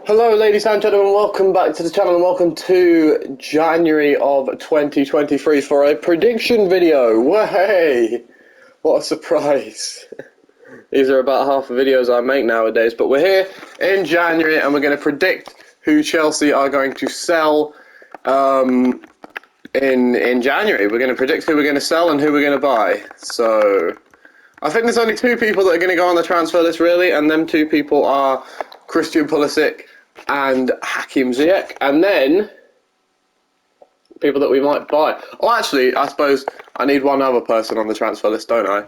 Hello ladies and gentlemen, welcome back to the channel and welcome to January of 2023 for a prediction video. Way! What a surprise. These are about half the videos I make nowadays, but we're here in January and we're going to predict who Chelsea are going to sell in January. We're going to predict who we're going to sell and who we're going to buy. So I think there's only two people that are going to go on the transfer list really, and them two people are Christian Pulisic and Hakim Ziyech, and then people that we might buy. Oh, actually, I suppose I need one other person on the transfer list, don't I?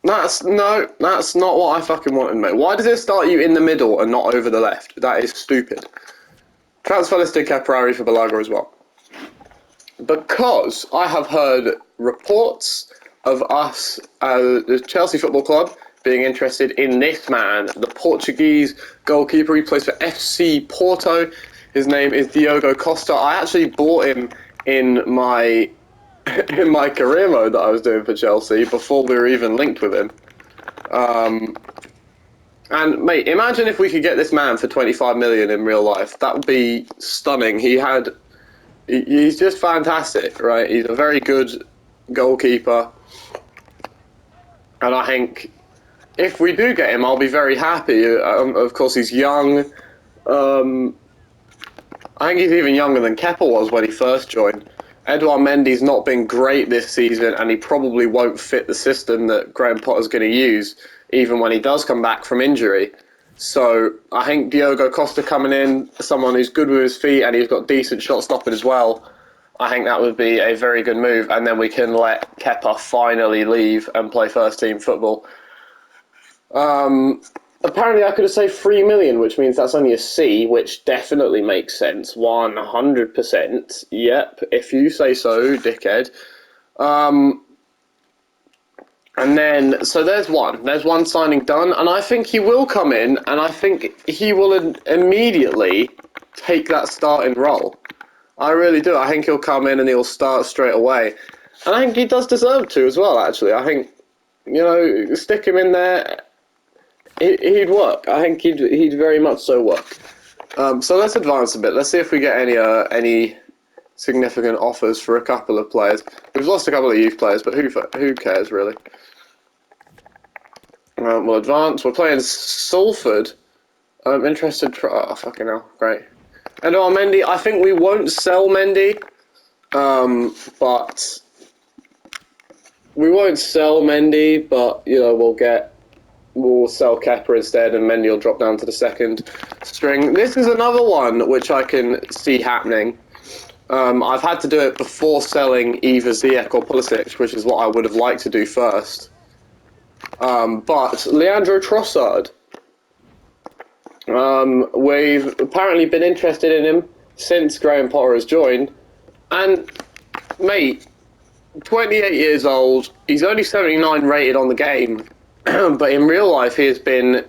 That's not what I fucking wanted, mate. Why does it start you in the middle and not over the left? That is stupid. Transfer listed Caprari for Balaga as well. Because I have heard reports of us, the Chelsea Football Club, being interested in this man, the Portuguese goalkeeper. He plays for FC Porto. His name is Diogo Costa. I actually bought him in my career mode that I was doing for Chelsea before we were even linked with him. And mate, imagine if we could get this man for 25 million in real life. That would be stunning. He's just fantastic, right? He's a very good goalkeeper, and I think if we do get him, I'll be very happy. Of course, he's young. I think he's even younger than Kepa was when he first joined. Edouard Mendy's not been great this season, and he probably won't fit the system that Graham Potter's going to use, even when he does come back from injury. So I think Diogo Costa coming in, someone who's good with his feet, and he's got decent shot stopping as well, I think that would be a very good move, and then we can let Kepa finally leave and play first team football. Apparently I could have saved 3 million, which means that's only a C, which definitely makes sense. 100%. Yep, if you say so, dickhead. And then, so there's one signing done, and I think he will come in, and I think he will immediately take that starting role. I really do. I think he'll come in and he'll start straight away. And I think he does deserve to as well, actually. I think, stick him in there. He'd work. I think he'd very much so work. So let's advance a bit. Let's see if we get any significant offers for a couple of players. We've lost a couple of youth players, but who cares really? We'll advance. We're playing Salford. I'm interested. Oh fucking hell! Great. And Mendy. I think we won't sell Mendy, but we'll sell Kepa instead, and Mendy will drop down to the second string. This is another one which I can see happening. I've had to do it before selling either Ziyech or Pulisic, which is what I would have liked to do first. But Leandro Trossard, we've apparently been interested in him since Graham Potter has joined, and mate, 28 years old, he's only 79 rated on the game. But in real life, he's been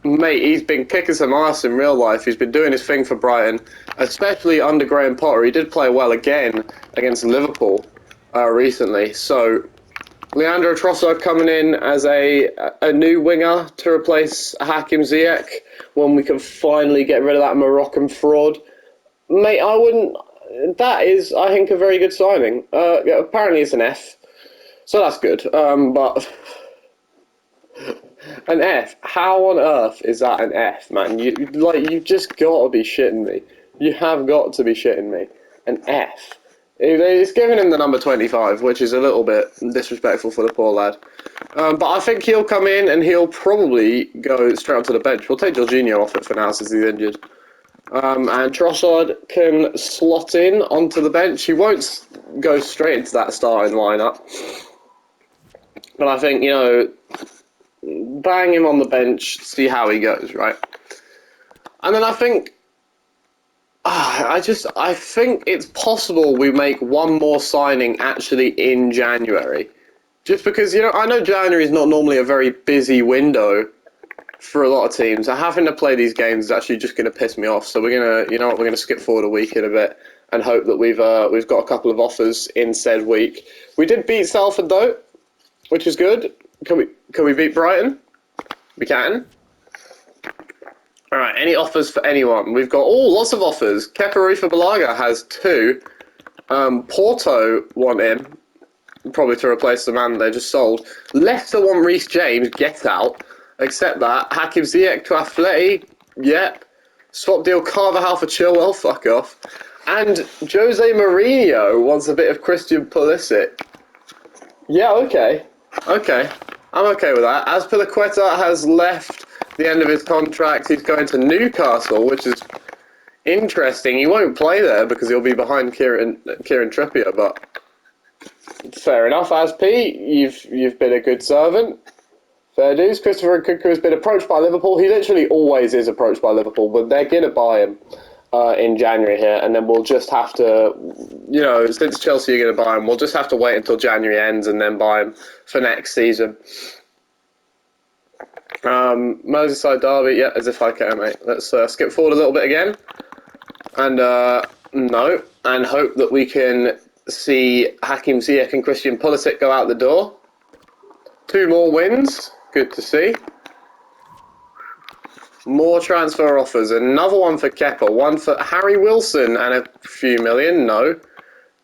kicking some ass in real life. He's been doing his thing for Brighton, especially under Graham Potter. He did play well again against Liverpool recently. So Leandro Trossard coming in as a new winger to replace Hakim Ziyech when we can finally get rid of that Moroccan fraud. Mate, that is, I think, a very good signing. Apparently it's an F, so that's good. But an F? How on earth is that an F, man? You've just got to be shitting me. You have got to be shitting me. An F. It's giving him the number 25, which is a little bit disrespectful for the poor lad. But I think he'll come in and he'll probably go straight onto the bench. We'll take Jorginho off it for now since he's injured. And Trossard can slot in onto the bench. He won't go straight into that starting lineup. But I think, bang him on the bench, see how he goes, right? And then I think, I think it's possible we make one more signing actually in January. Just because, I know January is not normally a very busy window for a lot of teams. And having to play these games is actually just going to piss me off. So we're going to, we're going to skip forward a week in a bit and hope that we've got a couple of offers in said week. We did beat Salford though, which is good. Can we beat Brighton? We can. Right, any offers for anyone? We've got, lots of offers. Kepa Arrizabalaga has 2. Porto want him, probably to replace the man they just sold. Leicester want Reece James, get out. Accept that. Hakim Ziyech to Atleti, yep. Swap deal Carvajal for Chilwell, fuck off. And Jose Mourinho wants a bit of Christian Pulisic. Yeah, okay. Okay. I'm okay with that. Azpilicueta has left the end of his contract. He's going to Newcastle, which is interesting. He won't play there because he'll be behind Kieran Trippier, but fair enough, Azpi. You've been a good servant. Fair dues. Christopher Nkunku has been approached by Liverpool. He literally always is approached by Liverpool, but they're going to buy him in January here, and then we'll just have to, since Chelsea are going to buy him, we'll just have to wait until January ends and then buy him for next season. Merseyside derby, yeah, as if I can, mate. Let's skip forward a little bit again, and and hope that we can see Hakim Ziyech and Christian Pulisic go out the door. 2 more wins, good to see. More transfer offers, another one for Kepa, one for Harry Wilson and a few million, no.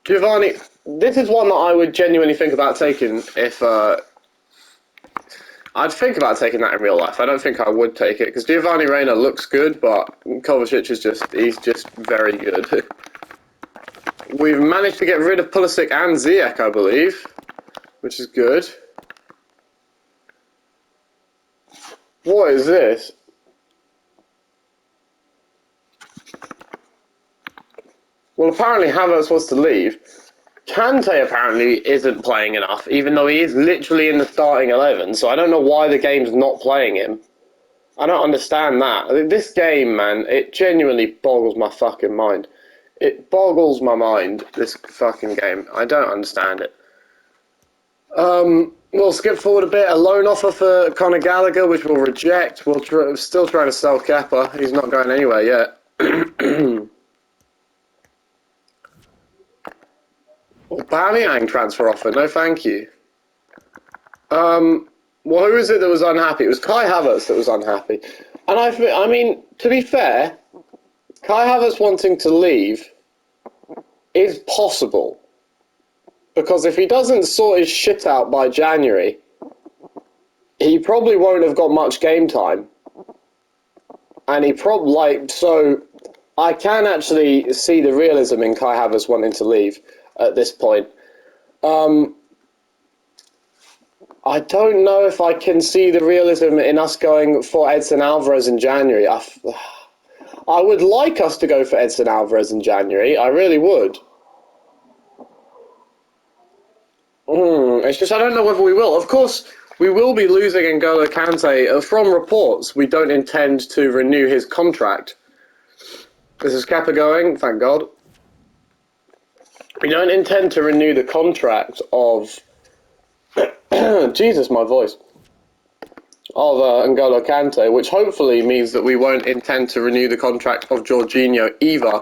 Giovanni, this is one that I would genuinely think about taking if, I'd think about taking that in real life. I don't think I would take it, because Giovanni Reina looks good, but Kovacic is he's just very good. We've managed to get rid of Pulisic and Ziyech, I believe, which is good. What is this? Well, apparently Havertz wants to leave. Kante apparently isn't playing enough, even though he is literally in the starting 11, so I don't know why the game's not playing him. I don't understand that. This game, man, it genuinely boggles my fucking mind. It boggles my mind, this fucking game. I don't understand it. We'll skip forward a bit. A loan offer for Conor Gallagher, which we'll reject. We're still trying to sell Kepa. He's not going anywhere yet. Aubameyang transfer offer, no thank you. Well, who is it that was unhappy? It was Kai Havertz that was unhappy. And I mean, to be fair, Kai Havertz wanting to leave is possible. Because if he doesn't sort his shit out by January, he probably won't have got much game time. And he probably, so I can actually see the realism in Kai Havertz wanting to leave at this point. I don't know if I can see the realism in us going for Edson Alvarez in January. I would like us to go for Edson Alvarez in January. I really would. It's just I don't know whether we will. Of course, we will be losing N'Golo Kante. From reports, we don't intend to renew his contract. This is Kepa going, thank God. We don't intend to renew the contract of... Jesus, my voice. Of N'Golo Kante, which hopefully means that we won't intend to renew the contract of Jorginho either.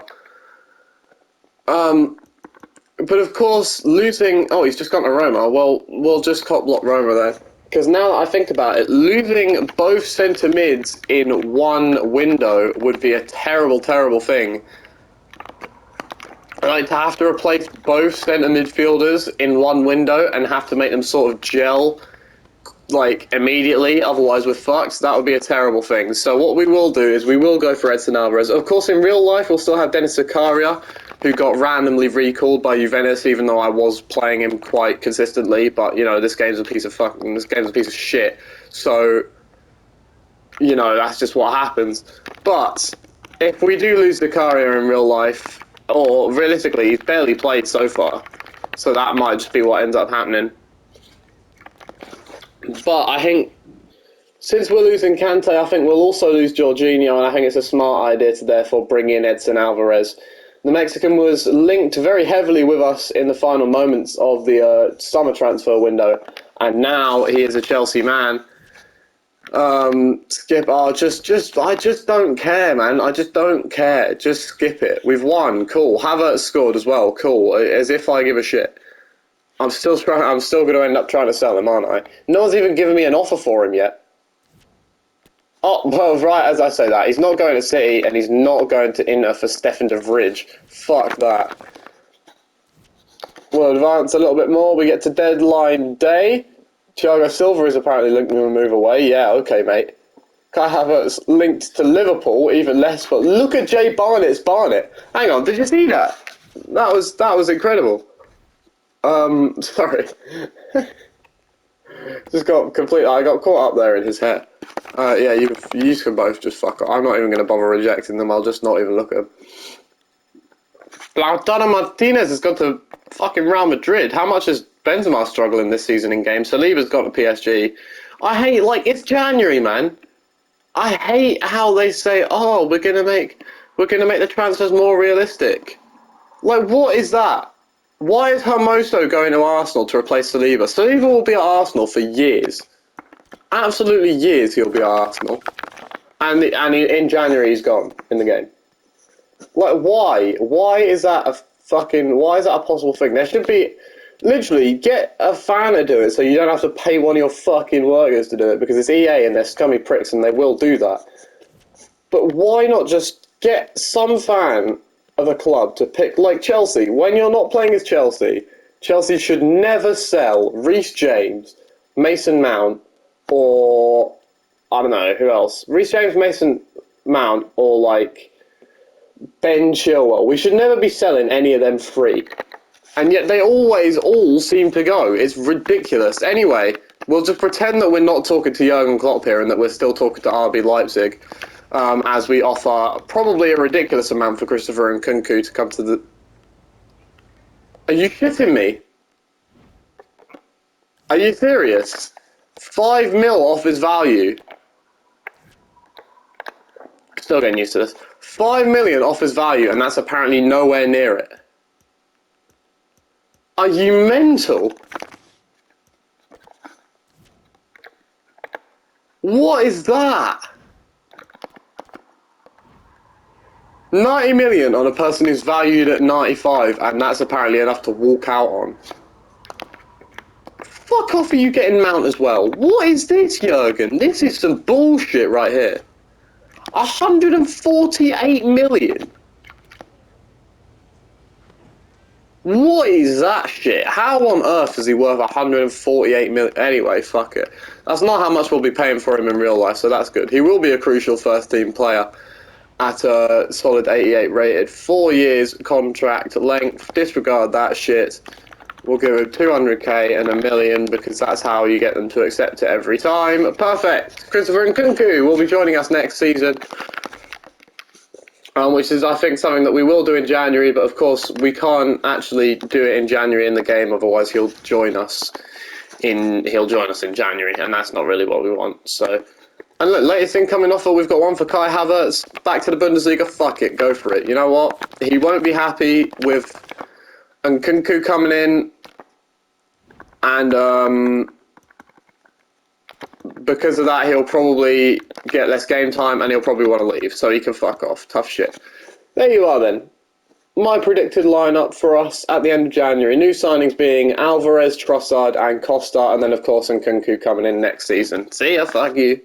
But of course, losing... Oh, he's just gone to Roma. Well, we'll just cop block Roma there. Because now that I think about it, losing both centre mids in one window would be a terrible, terrible thing. Like, to have to replace both centre midfielders in one window and have to make them sort of gel, like, immediately, otherwise we're fucked, that would be a terrible thing. So what we will do is we will go for Edson Alvarez. Of course, in real life, we'll still have Dennis Zakaria, who got randomly recalled by Juventus, even though I was playing him quite consistently, but, this game's a piece of shit. So, that's just what happens. But, if we do lose Zakaria in real life, or realistically, he's barely played so far, so that might just be what ends up happening. But I think, since we're losing Kante, I think we'll also lose Jorginho, and I think it's a smart idea to therefore bring in Edson Alvarez. The Mexican was linked very heavily with us in the final moments of the summer transfer window, and now he is a Chelsea man. Skip. I just don't care, man. I just don't care. Just skip it. We've won. Cool. Havertz scored as well. Cool. As if I give a shit. I'm still going to end up trying to sell him, aren't I? No one's even given me an offer for him yet. Oh, well, right as I say that, he's not going to City and he's not going to Inter for Stefan de Vrij. Fuck that. We'll advance a little bit more. We get to deadline day. Thiago Silva is apparently linked to a move away. Yeah, okay, mate. Kai Havertz linked to Liverpool, even less. But look at Jay Barnett's Barnett. Hang on, did you see that? That was incredible. Sorry. Just got complete. I got caught up there in his hair. Yeah, you can both just fuck off. I'm not even going to bother rejecting them. I'll just not even look at them. Lautaro Martinez has gone to fucking Real Madrid. How much is Benzema struggling this season in games? Saliba's gone to PSG. I hate, like, it's January, man. I hate how they say, oh, we're gonna make the transfers more realistic. Like, what is that? Why is Hermoso going to Arsenal to replace Saliba? Saliba will be at Arsenal for years. Absolutely years he'll be at Arsenal. And in January he's gone in the game. Like, why? Why is that a possible thing? There should be, literally, get a fan to do it so you don't have to pay one of your fucking workers to do it, because it's EA and they're scummy pricks and they will do that. But why not just get some fan of a club to pick, like Chelsea, when you're not playing as Chelsea, Chelsea should never sell Reece James, Mason Mount, or, I don't know, who else? Reece James, Mason Mount, or like Ben Chilwell. We should never be selling any of them free. And yet they always all seem to go. It's ridiculous. Anyway, we'll just pretend that we're not talking to Jurgen Klopp here and that we're still talking to RB Leipzig, as we offer probably a ridiculous amount for Christopher Nkunku to come to the... Are you shitting me? Are you serious? 5 mil off his value. Still getting used to this. 5 million off his value, and that's apparently nowhere near it. Are you mental? What is that? 90 million on a person who's valued at 95, and that's apparently enough to walk out on. Fuck off, are you getting Mount as well? What is this, Jurgen? This is some bullshit right here. 148 million? What is that shit? How on earth is he worth 148 million? Anyway, fuck it. That's not how much we'll be paying for him in real life, so that's good. He will be a crucial first-team player at a solid 88 rated. 4 years contract length. Disregard that shit. We'll give him 200k and $1 million, because that's how you get them to accept it every time. Perfect. Christopher Nkunku will be joining us next season. Which is, I think, something that we will do in January, but of course we can't actually do it in January in the game, otherwise he'll join us in January, and that's not really what we want. So, and look, latest incoming offer, we've got one for Kai Havertz, back to the Bundesliga. Fuck it, go for it. You know what? He won't be happy with Nkunku coming in, and because of that, he'll probably get less game time and he'll probably want to leave, so he can fuck off. Tough shit. There you are then. My predicted lineup for us at the end of January. New signings being Alvarez, Trossard and Costa, and then of course Nkunku coming in next season. See ya, fuck you.